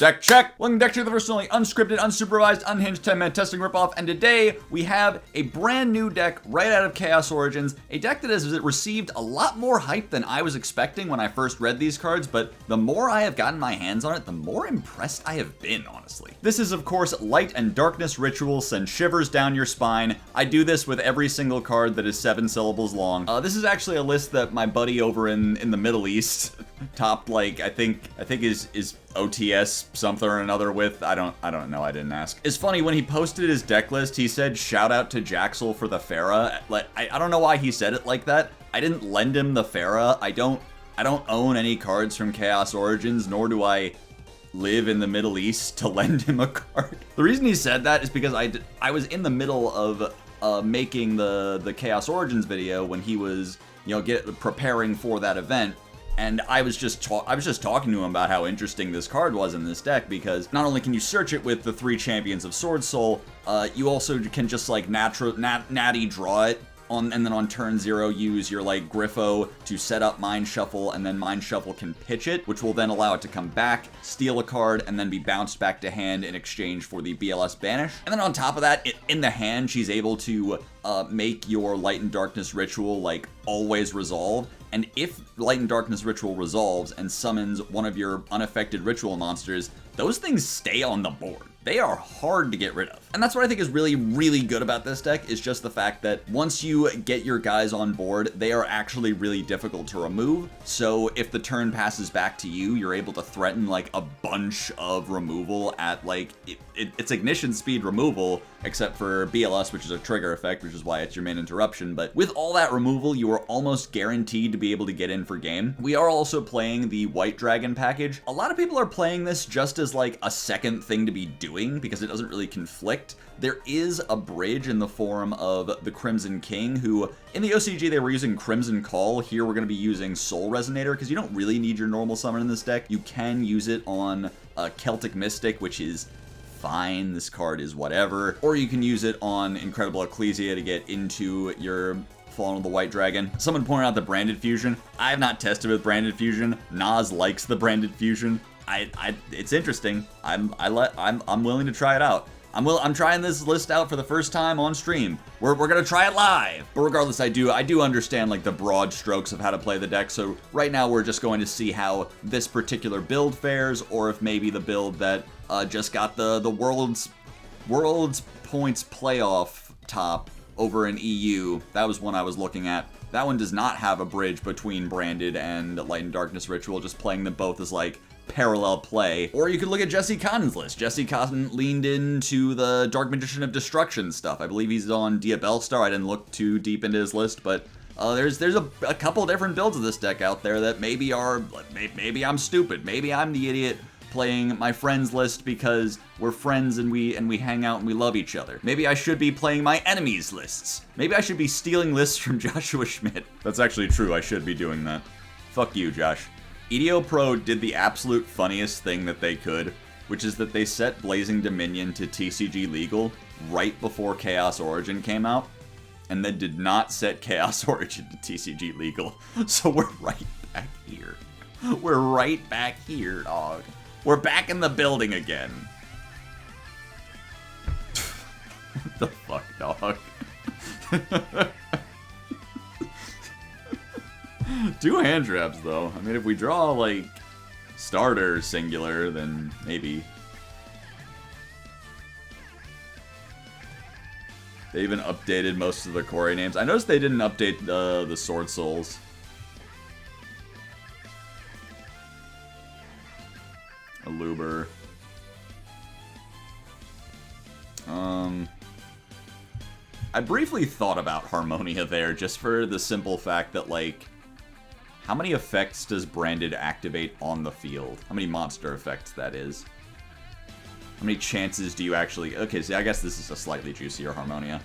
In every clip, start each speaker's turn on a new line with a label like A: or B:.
A: Deck check! Welcome to Deck Check, the first and only unscripted, unsupervised, unhinged 10-minute testing ripoff, and today we have a brand new deck right out of Chaos Origins, a deck that has received a lot more hype than I was expecting when I first read these cards, but the more I have gotten my hands on it, the more impressed I have been, honestly. This is, of course, Light and Darkness Ritual, send shivers down your spine. I do this with every single card that is 7 syllables long. This is actually a list that my buddy over in the Middle East topped, like, I think is OTS something or another with. I don't know, I didn't ask. It's funny, when he posted his deck list, he said shout out to Jaxel for the Farah. Like, I don't know why he said it like that. I didn't lend him the Farah. I don't own any cards from Chaos Origins, nor do I live in the Middle East to lend him a card. The reason he said that is because I was in the middle of making the Chaos Origins video when he was, you know, preparing for that event. And I was just talking to him about how interesting this card was in this deck, because not only can you search it with the 3 Champions of Sword Soul, you also can just like natty draw it, and then on turn 0 use your like Griffo to set up Mind Shuffle, and then Mind Shuffle can pitch it, which will then allow it to come back, steal a card, and then be bounced back to hand in exchange for the BLS Banish. And then on top of that, in the hand, she's able to make your Light and Darkness Ritual like always resolve. And if Light and Darkness Ritual resolves and summons one of your unaffected ritual monsters, those things stay on the board. They are hard to get rid of. And that's what I think is really, really good about this deck, is just the fact that once you get your guys on board, they are actually really difficult to remove. So if the turn passes back to you, you're able to threaten like a bunch of removal at like, it's ignition speed removal, except for BLS, which is a trigger effect, which is why it's your main interruption. But with all that removal, you are almost guaranteed to be able to get in for game. We are also playing the White Dragon package. A lot of people are playing this just as like a second thing to be doing, because it doesn't really conflict. There is a bridge in the form of the Crimson King, who in the OCG they were using Crimson Call. Here we're going to be using Soul Resonator, because you don't really need your normal summon in this deck. You can use it on Celtic Mystic, which is fine. This card is whatever. Or you can use it on Incredible Ecclesia to get into your Fallen of the White Dragon. Someone pointed out the Branded Fusion. I have not tested with Branded Fusion. Nas likes the Branded Fusion. It's interesting. I'm willing to try it out. I'm trying this list out for the first time on stream. We're gonna try it live. But regardless, I do understand like the broad strokes of how to play the deck. So right now we're just going to see how this particular build fares, or if maybe the build that just got the world's points playoff top over in EU. That was one I was looking at. That one does not have a bridge between Branded and Light and Darkness Ritual, just playing them both as like parallel play. Or you could look at Jesse Cotton's list. Jesse Cotton leaned into the Dark Magician of Destruction stuff. I believe he's on Diabellstar. I didn't look too deep into his list, but there's a couple different builds of this deck out there that maybe I'm stupid. Maybe I'm the idiot playing my friends list because we're friends and we hang out and we love each other. Maybe I should be playing my enemies lists. Maybe I should be stealing lists from Joshua Schmidt. That's actually true. I should be doing that. Fuck you, Josh. EDO Pro did the absolute funniest thing that they could, which is that they set Blazing Dominion to TCG legal right before Chaos Origin came out, and then did not set Chaos Origin to TCG legal. So we're right back here. We're right back here, dog. We're back in the building again. What the fuck, dog? 2 hand traps, though. I mean, if we draw, like, starter singular, then maybe. They even updated most of the Core names. I noticed they didn't update the Sword Souls. A Loubob. I briefly thought about Harmonia there, just for the simple fact that, like, how many effects does Branded activate on the field? How many monster effects, that is? How many chances do you actually... Okay, see, I guess this is a slightly juicier Harmonia.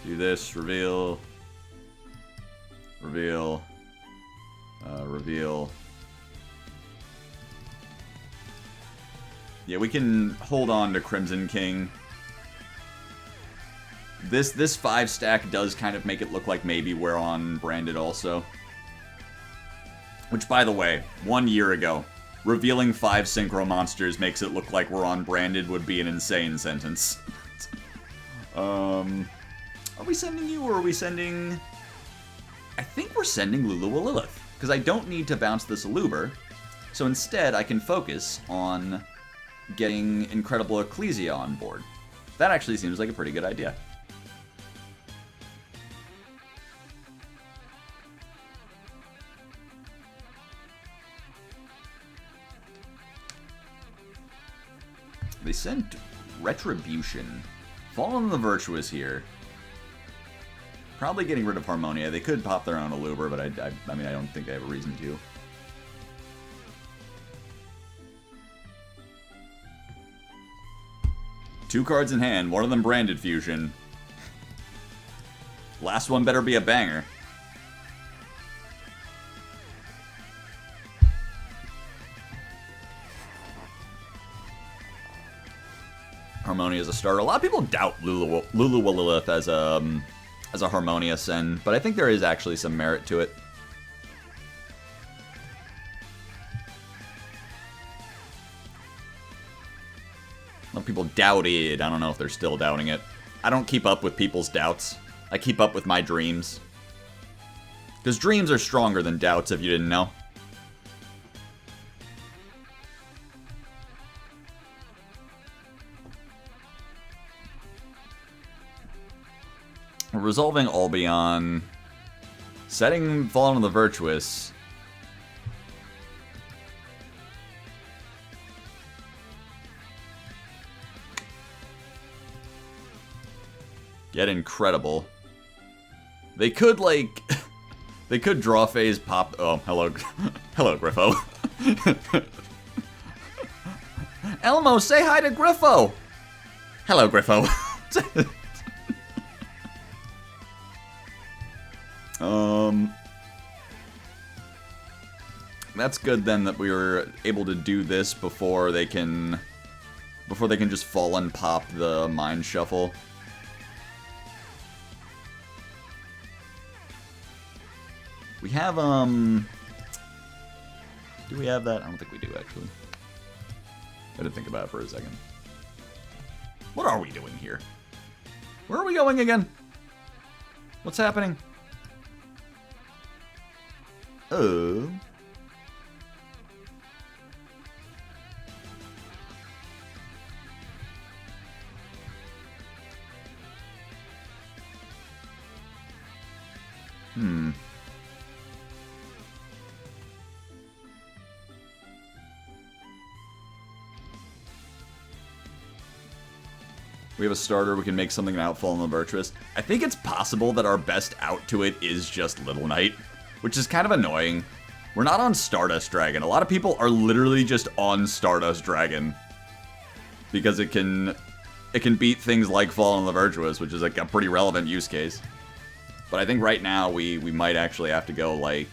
A: Do this, reveal... Reveal. Reveal. Yeah, we can hold on to Crimson King. This 5 stack does kind of make it look like maybe we're on Branded also. Which, by the way, 1 year ago, revealing 5 synchro monsters makes it look like we're on branded would be an insane sentence. Are we sending you, or are we sending... I think we're sending Lulu because I don't need to bounce this Aluber, so instead I can focus on getting Incredible Ecclesia on board. That actually seems like a pretty good idea. They sent Retribution. Fallen the Virtuous here. Probably getting rid of Harmonia. They could pop their own Aluber, but I mean, I don't think they have a reason to. Two cards in hand, one of them branded Fusion. Last one better be a banger. Harmonia as a starter. A lot of people doubt Lulu as a Harmonia send, but I think there is actually some merit to it. A lot of people doubted. I don't know if they're still doubting it. I don't keep up with people's doubts. I keep up with my dreams. Because dreams are stronger than doubts, if you didn't know. Resolving Albion, setting Fallen of the Virtuous. Get Incredible. They could, like, they could draw phase, pop. Oh, hello, hello, Griffo. Elmo, say hi to Griffo. Hello, Griffo. That's good then that we were able to do this before they can just fall and pop the Mind Shuffle. We have, do we have that? I don't think we do, actually. I had to think about it for a second. What are we doing here? Where are we going again? What's happening? Oh. We have a starter, we can make something out Fallen the Virtuous. I think it's possible that our best out to it is just Little Knight, which is kind of annoying. We're not on Stardust Dragon. A lot of people are literally just on Stardust Dragon because it can beat things like Fallen the Virtuous, which is like a pretty relevant use case. But I think right now we might actually have to go like...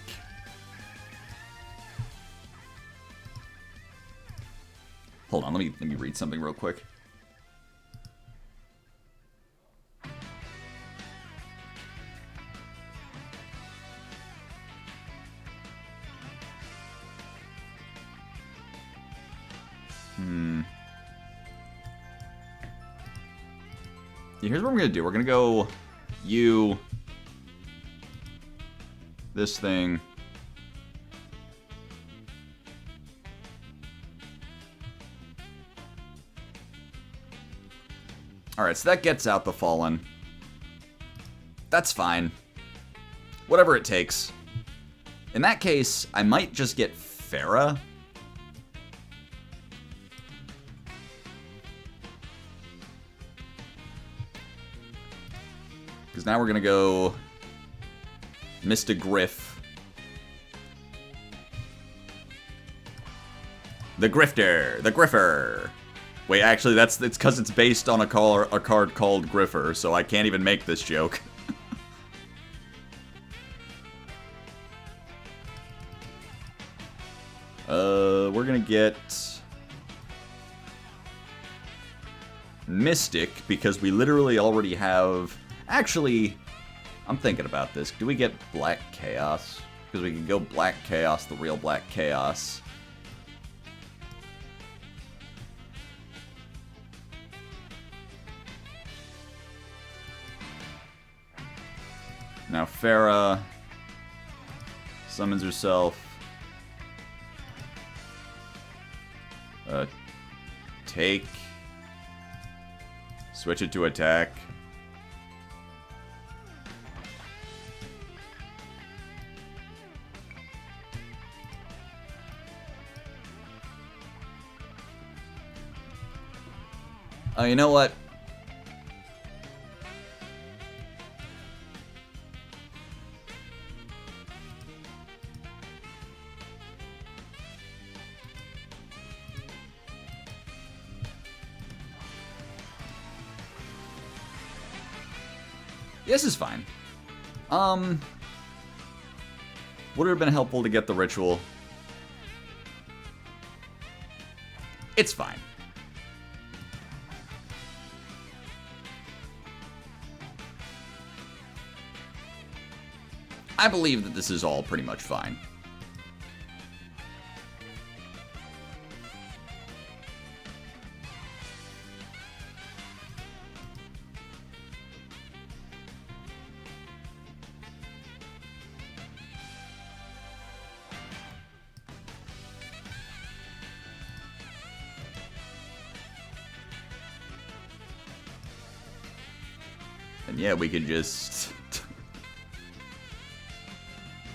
A: Hold on, let me read something real quick. Here's what we're gonna do. We're gonna go you this thing. Alright, so that gets out the Fallen. That's fine. Whatever it takes. In that case, I might just get Farah. Because now we're going to go Mr. Griff. The Grifter. The Griffer. Wait, actually, it's because it's based on a card called Griffer, so I can't even make this joke. We're going to get Mystic, because we literally already have... Actually, I'm thinking about this. Do we get Black Chaos? Because we can go Black Chaos, the real Black Chaos. Now Farah summons herself. Take. Switch it to attack. Oh, you know what? This is fine. Would it have been helpful to get the ritual? It's fine. I believe that this is all pretty much fine. And yeah, we could just...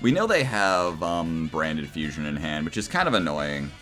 A: We know they have Branded Fusion in hand, which is kind of annoying.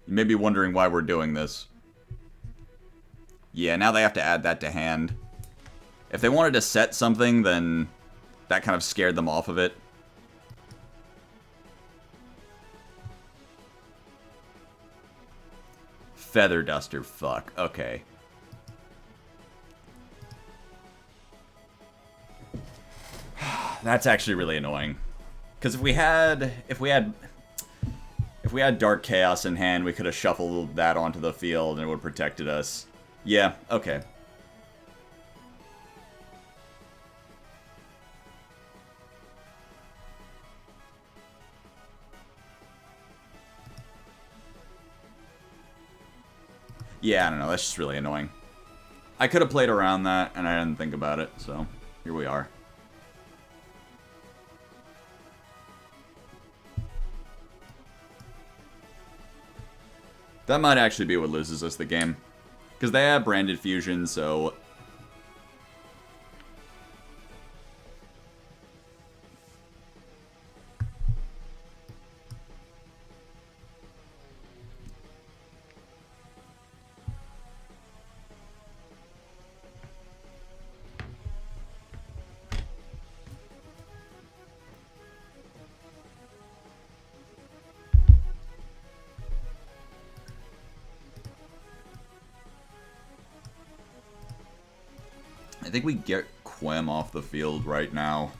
A: You may be wondering why we're doing this. Yeah, now they have to add that to hand. If they wanted to set something, then that kind of scared them off of it. Feather Duster, fuck. Okay. That's actually really annoying. Because if we had Dark Chaos in hand, we could have shuffled that onto the field and it would have protected us. Yeah, okay. Yeah, I don't know, that's just really annoying. I could have played around that, and I didn't think about it, so here we are. That might actually be what loses us the game. Because they have Branded Fusion, so... I think we get Quem off the field right now.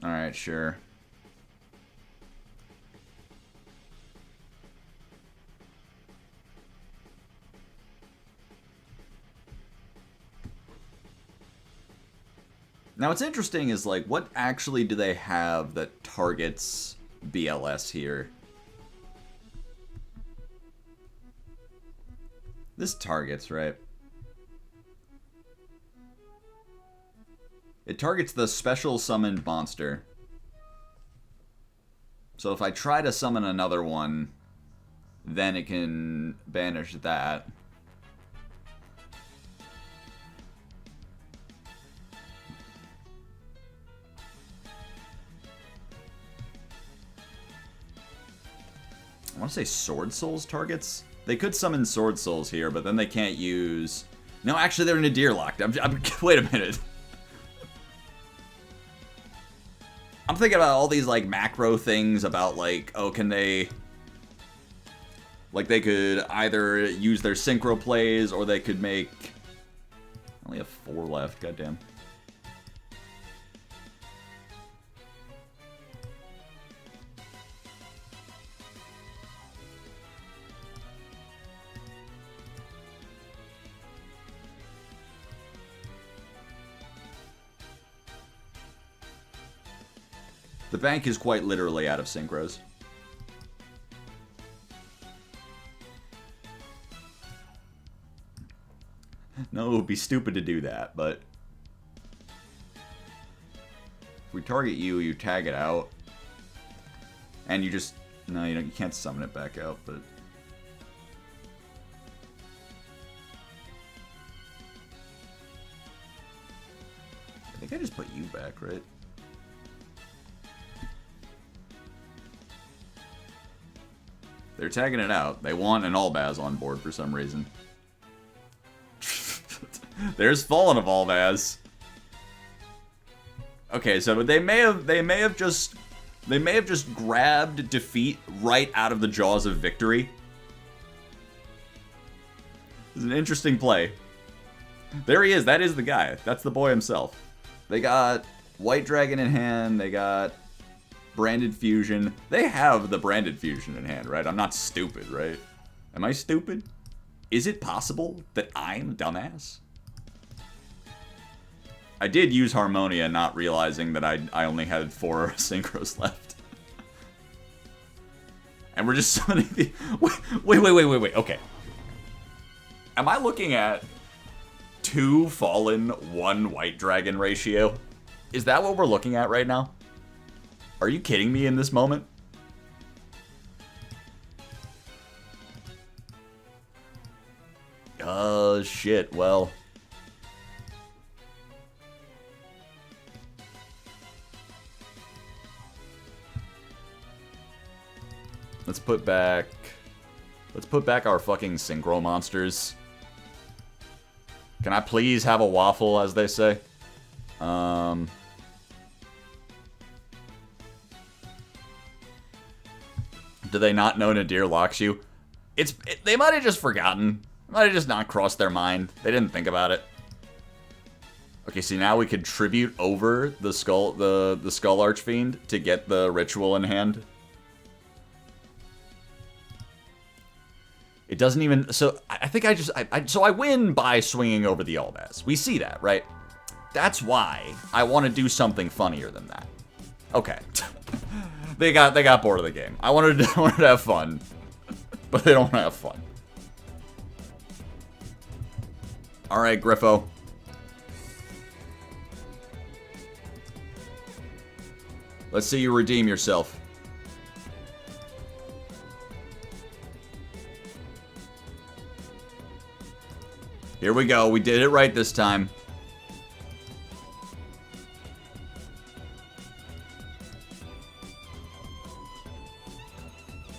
A: Alright, sure. Now, what's interesting is, like, what actually do they have that targets BLS here? This targets, right? It targets the special summoned monster. So if I try to summon another one, then it can banish that. want to say Sword Souls targets? They could summon Sword Souls here, but then they can't use... No, actually, they're Nadir locked. Wait a minute. I'm thinking about all these, like, macro things about, like, oh, can they... Like, they could either use their synchro plays, or they could make... I only have 4 left, goddamn. The bank is quite literally out of synchros. No, it would be stupid to do that, but... If we target you, you tag it out. And you just... No, you can't summon it back out, but... I think I just put you back, right? They're tagging it out. They want an Albaz on board for some reason. There's Fallen of Albaz. Okay, so they may have just grabbed defeat right out of the jaws of victory. It's an interesting play. There he is. That is the guy. That's the boy himself. They got White Dragon in hand. They got Branded Fusion. They have the Branded Fusion in hand, right? I'm not stupid, right? Am I stupid? Is it possible that I'm a dumbass? I did use Harmonia, not realizing that I only had 4 synchros left. And we're just summoning the... Wait. Okay. Am I looking at 2 Fallen, 1 White Dragon ratio? Is that what we're looking at right now? Are you kidding me in this moment? Shit, well... Let's put back our fucking synchro monsters. Can I please have a waffle, as they say? Do they not know Nadir locks you? They might have just forgotten. Might have just not crossed their mind. They didn't think about it. Okay, see, now we could tribute over the skull Archfiend to get the ritual in hand. It doesn't even... So, I think so I win by swinging over the Albaz. We see that, right? That's why I want to do something funnier than that. Okay. They got bored of the game. I wanted to have fun. But they don't want to have fun. Alright, Griffo. Let's see you redeem yourself. Here we go. We did it right this time.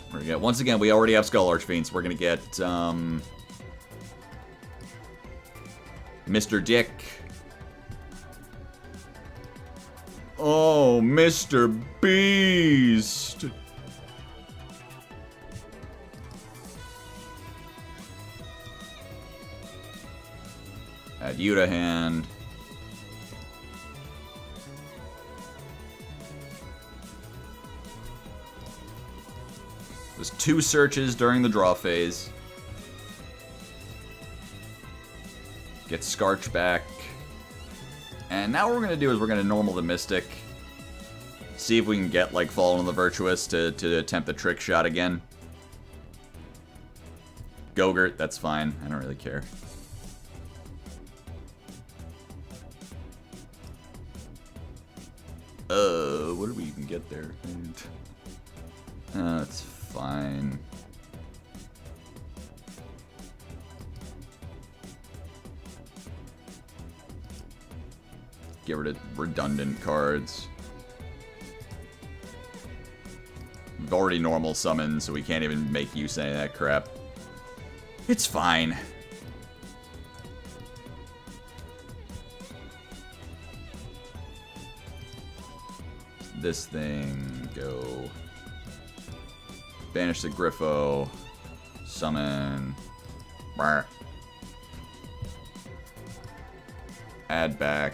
A: We're gonna get, once again, we already have Skull Archfiends. We're gonna get Mr. Dick. Oh, Mr. Beast. Add you to hand. There's 2 searches during the draw phase. Get Scarch back. And now what we're going to do is we're going to normal the Mystic. See if we can get, like, Fallen on the Virtuous to attempt the trick shot again. Gogurt, that's fine. I don't really care. What did we even get there? That's fine. Get rid of redundant cards. We've already normal summoned, so we can't even make use of any of that crap. It's fine. This thing, go. Banish the Griffo. Summon. Brr. Add back.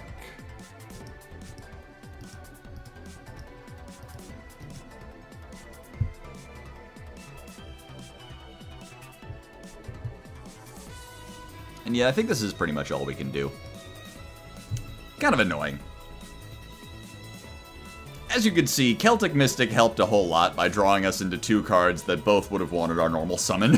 A: And yeah, I think this is pretty much all we can do. Kind of annoying. As you can see, Celtic Mystic helped a whole lot by drawing us into 2 cards that both would have wanted our normal summon.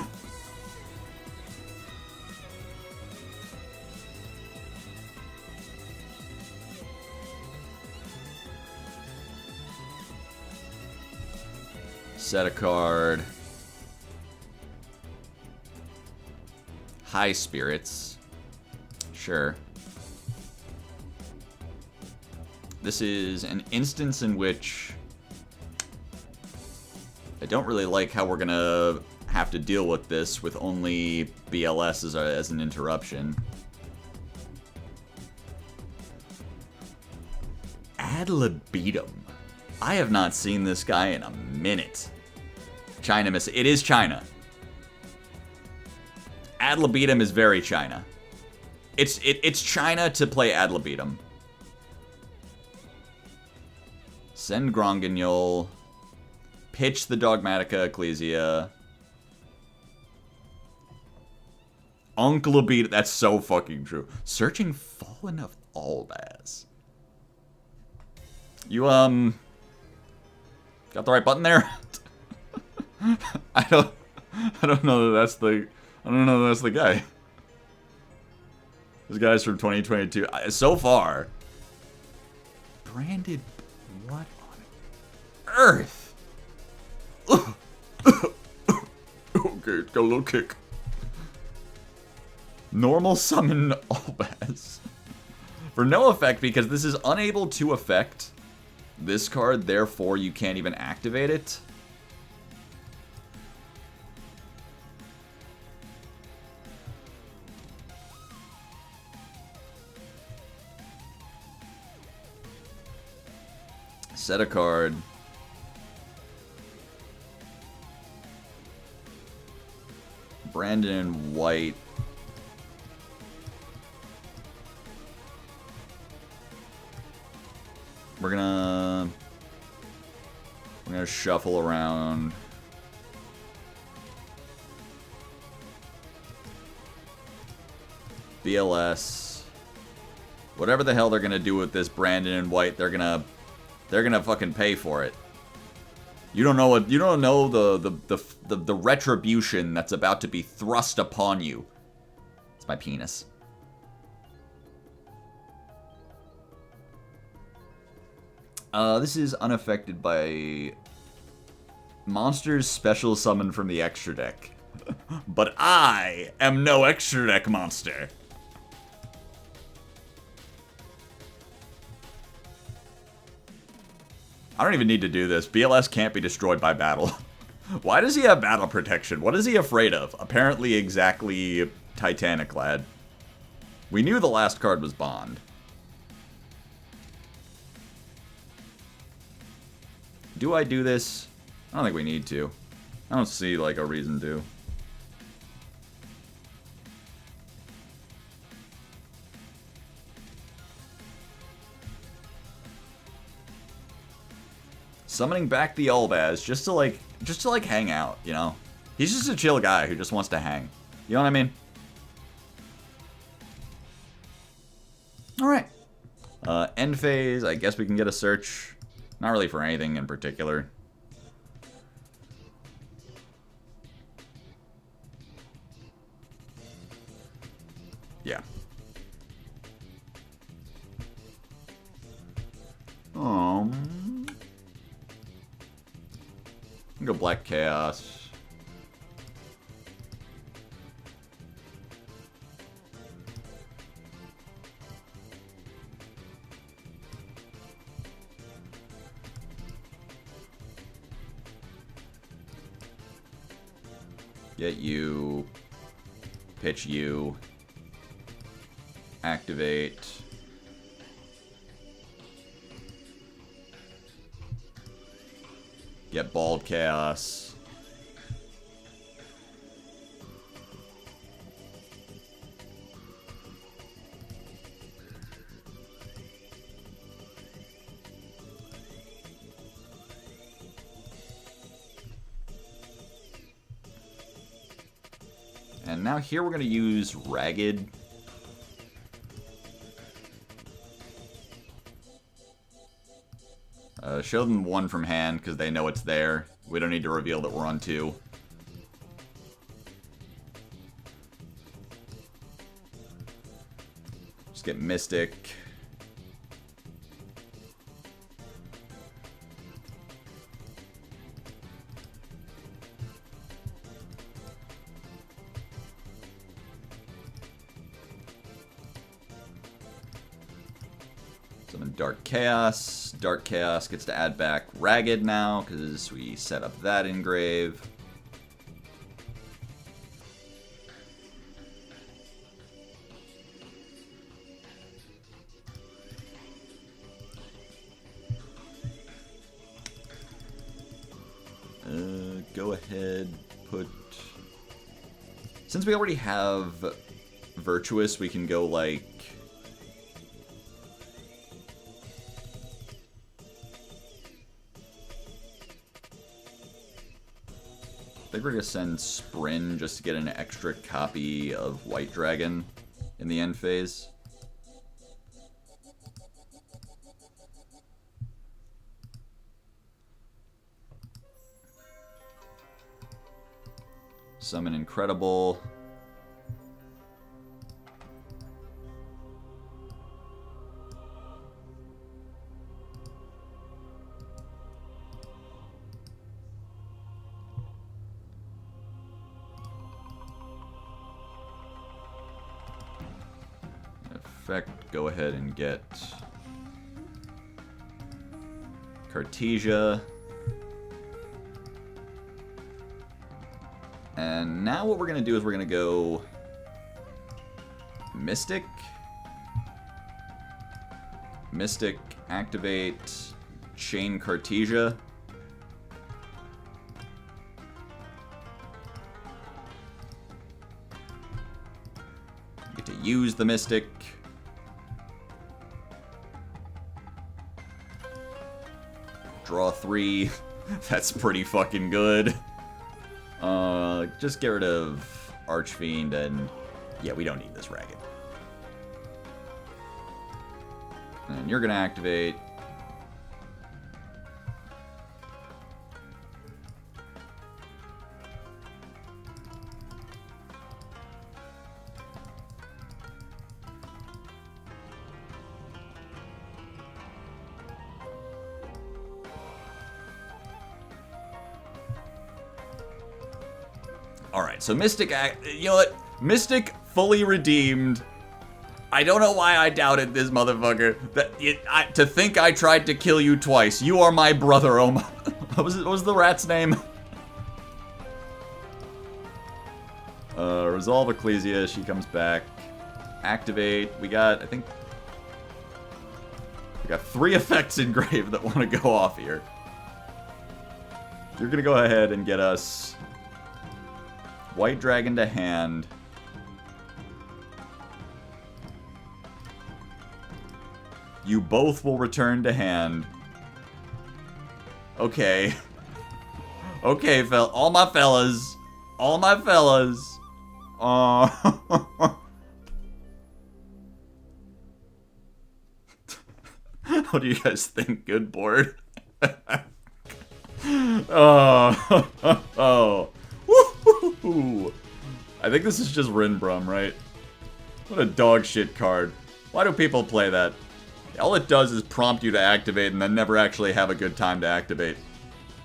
A: Set a card. High Spirits. Sure. This is an instance in which I don't really like how we're gonna have to deal with this with only BLS as an interruption. Ad libitum. I have not seen this guy in a minute. China miss. It is China. Ad libitum is very China. It's China to play ad libitum. Send Gronguignol. Pitch the Dogmatica Ecclesia. Uncle libitum. That's so fucking true. Searching Fallen of Albaz. You, got the right button there? I don't know that that's the... I don't know that that's the guy. This guy's from 2022. So far. Branded what on earth? Okay, it's got a little kick. Normal summon Albaz. For no effect, because this is unable to affect this card, therefore you can't even activate it. Set a card. Brandon White. We're gonna shuffle around. BLS. Whatever the hell they're gonna do with this Brandon and White, they're gonna fucking pay for it. You don't know the retribution that's about to be thrust upon you. It's my penis. This is unaffected by monsters special summoned from the extra deck. But I am no extra deck monster. I don't even need to do this. BLS can't be destroyed by battle. Why does he have battle protection? What is he afraid of? Apparently exactly Titanic-clad. We knew the last card was Bond. Do I do this? I don't think we need to. I don't see, like, a reason to. Summoning back the Albaz just to like hang out, you know? He's just a chill guy who just wants to hang. You know what I mean? Alright. End phase, I guess we can get a search. Not really for anything in particular. Yeah. Go Black Chaos. Get you. Pitch you. Activate. Get Bald Chaos. And now here we're going to use Ragged. Show them 1 from hand because they know it's there. We don't need to reveal that we're on 2. Just get Mystic. Summon Dark Chaos. Dark Chaos gets to add back Ragged now, because we set up that engrave. Go ahead, put... Since we already have Virtuous, we can go like... I think we're going to send Sprin just to get an extra copy of White Dragon in the end phase. Summon Incredible. Go ahead and get Cartesia. And now what we're going to do is we're going to go Mystic. Mystic, activate Chain Cartesia. Get to use the Mystic. Draw 3. That's pretty fucking good. Just get rid of Archfiend and... yeah, we don't need this Ragged. And you're gonna activate... Alright, so Mystic, you know what? Mystic fully redeemed. I don't know why I doubted this motherfucker. To think I tried to kill you twice. You are my brother, oh my... What was the rat's name? Resolve Ecclesia, she comes back. Activate, we got, I think... we got 3 effects engraved that want to go off here. You're gonna go ahead and get us... White Dragon to hand. You both will return to hand. Okay. Okay, all my fellas. All my fellas. What do you guys think? Good board? Oh. Woo-hoo-hoo. I think this is just Rinbrum, right? What a dog shit card. Why do people play that? All it does is prompt you to activate and then never actually have a good time to activate.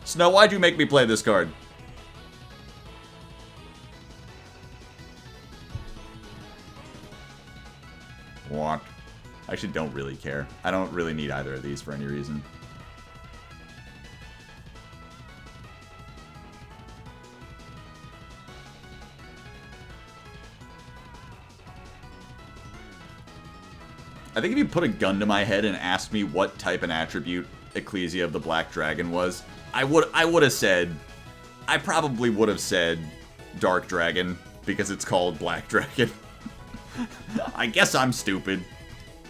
A: Snow, why'd you make me play this card? What? I actually don't really care. I don't really need either of these for any reason. I think if you put a gun to my head and asked me what type and attribute Ecclesia of the Black Dragon was, I would have said, I probably would have said Dark Dragon, because it's called Black Dragon. I guess I'm stupid.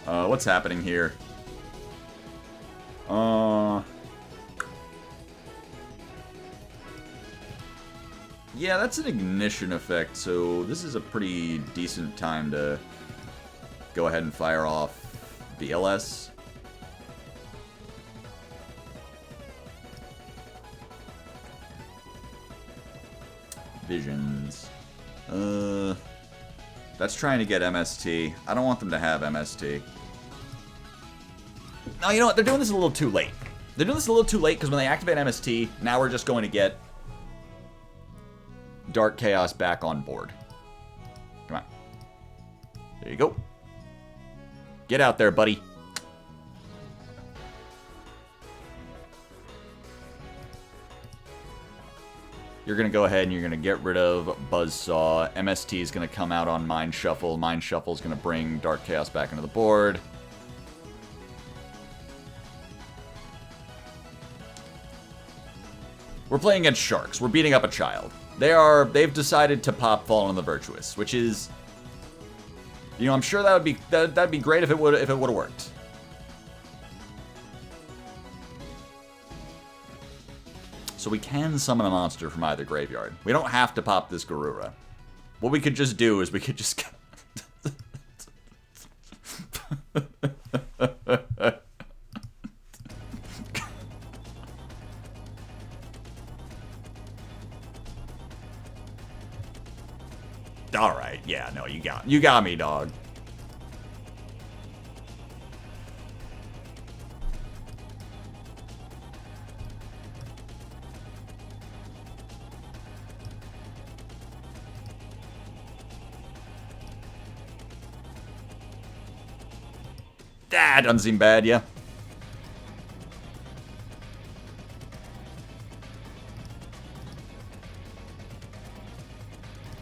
A: What's happening here? Yeah, that's an ignition effect, so this is a pretty decent time to go ahead and fire off the LS. Visions. That's trying to get MST. I don't want them to have MST. No, you know what? They're doing this a little too late. They're doing this a little too late because when they activate MST, now we're just going to get Dark Chaos back on board. Come on. There you go. Get out there, buddy. You're going to go ahead and you're going to get rid of Buzzsaw. MST is going to come out on Mind Shuffle. Mind Shuffle is going to bring Dark Chaos back into the board. We're playing against Sharks. We're beating up a child. They've decided to pop Fallen the Virtuous, which is, you know, I'm sure that'd be great if it would have worked. So we can summon a monster from either graveyard. We don't have to pop this Garura. What we could just do is we could just all right, yeah, no, you got me, dog. That doesn't seem bad, yeah.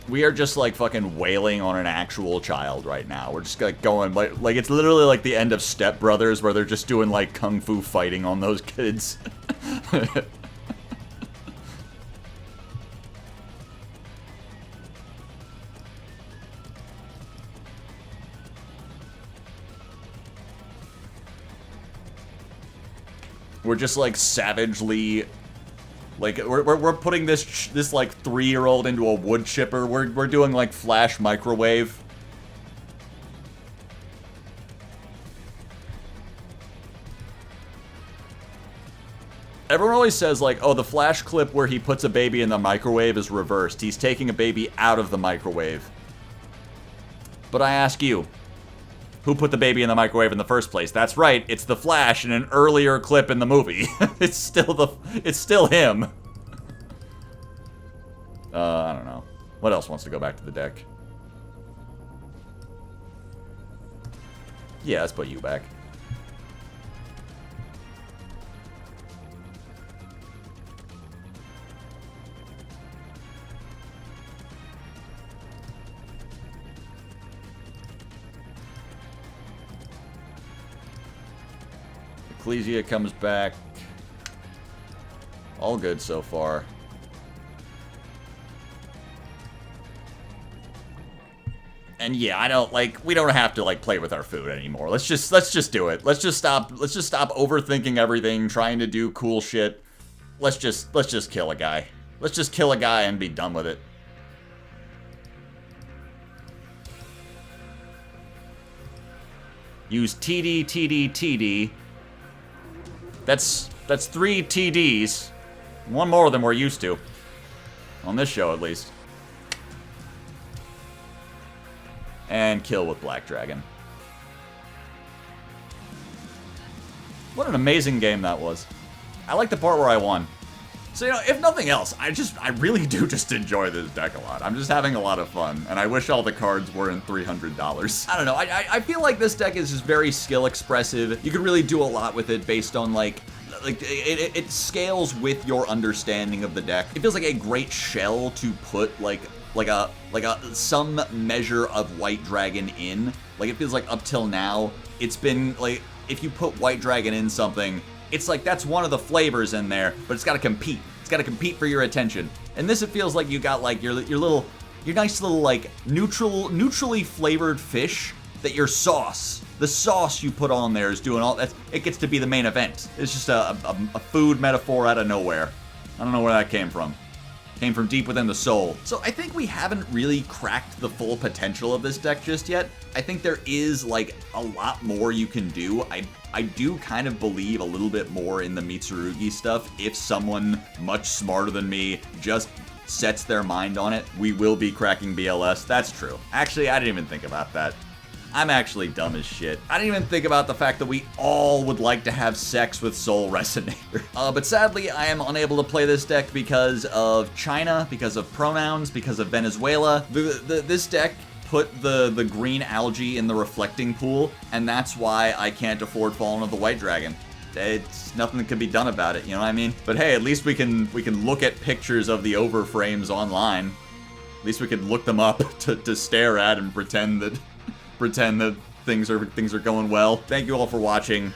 A: We are just like fucking wailing on an actual child right now. We're just like going like it's literally like the end of Step Brothers where they're just doing like kung fu fighting on those kids. We're just like savagely, like we're putting this like 3-year-old into a wood chipper. We're doing like flash microwave. Everyone always says like, oh, the flash clip where he puts a baby in the microwave is reversed. He's taking a baby out of the microwave. But I ask you, who put the baby in the microwave in the first place? That's right, it's the Flash in an earlier clip in the movie. It's still him. I don't know. What else wants to go back to the deck? Yeah, let's put you back. Ecclesia comes back. All good so far. And yeah, I don't like, we don't have to like play with our food anymore. Let's just do it. Let's just stop overthinking everything, trying to do cool shit. Let's just kill a guy. Let's just kill a guy and be done with it. Use TD, TD, TD. That's 3 TDs. One more than we're used to. On this show, at least. And kill with Black Dragon. What an amazing game that was. I like the part where I won. So, you know, if nothing else, I really do just enjoy this deck a lot. I'm just having a lot of fun, and I wish all the cards were in $300. I don't know, I feel like this deck is just very skill expressive. You could really do a lot with it based on, like it scales with your understanding of the deck. It feels like a great shell to put, some measure of White Dragon in. Like, it feels like up till now, it's been like, if you put White Dragon in something, it's like that's one of the flavors in there, but it's got to compete. It's got to compete for your attention. And this, it feels like you got like your nice little like neutrally flavored fish that your sauce, the sauce you put on there is doing all that. It gets to be the main event. It's just a food metaphor out of nowhere. I don't know where that came from. Came from deep within the soul. So I think we haven't really cracked the full potential of this deck just yet. I think there is like a lot more you can do. I do kind of believe a little bit more in the Mitsurugi stuff. If someone much smarter than me just sets their mind on it, we will be cracking BLS. That's true. Actually, I didn't even think about that. I'm actually dumb as shit. I didn't even think about the fact that we all would like to have sex with Soul Resonator. But sadly, I am unable to play this deck because of China, because of pronouns, because of Venezuela. This deck put the green algae in the reflecting pool, and that's why I can't afford Fallen of the White Dragon. It's nothing that can be done about it, you know what I mean? But hey, at least we can look at pictures of the overframes online. At least we can look them up to stare at and pretend that things are going well. Thank you all for watching.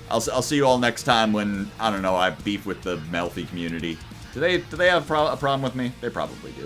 A: I'll see you all next time when, I don't know, I beef with the Melfi community. Do they have a problem with me? They probably do.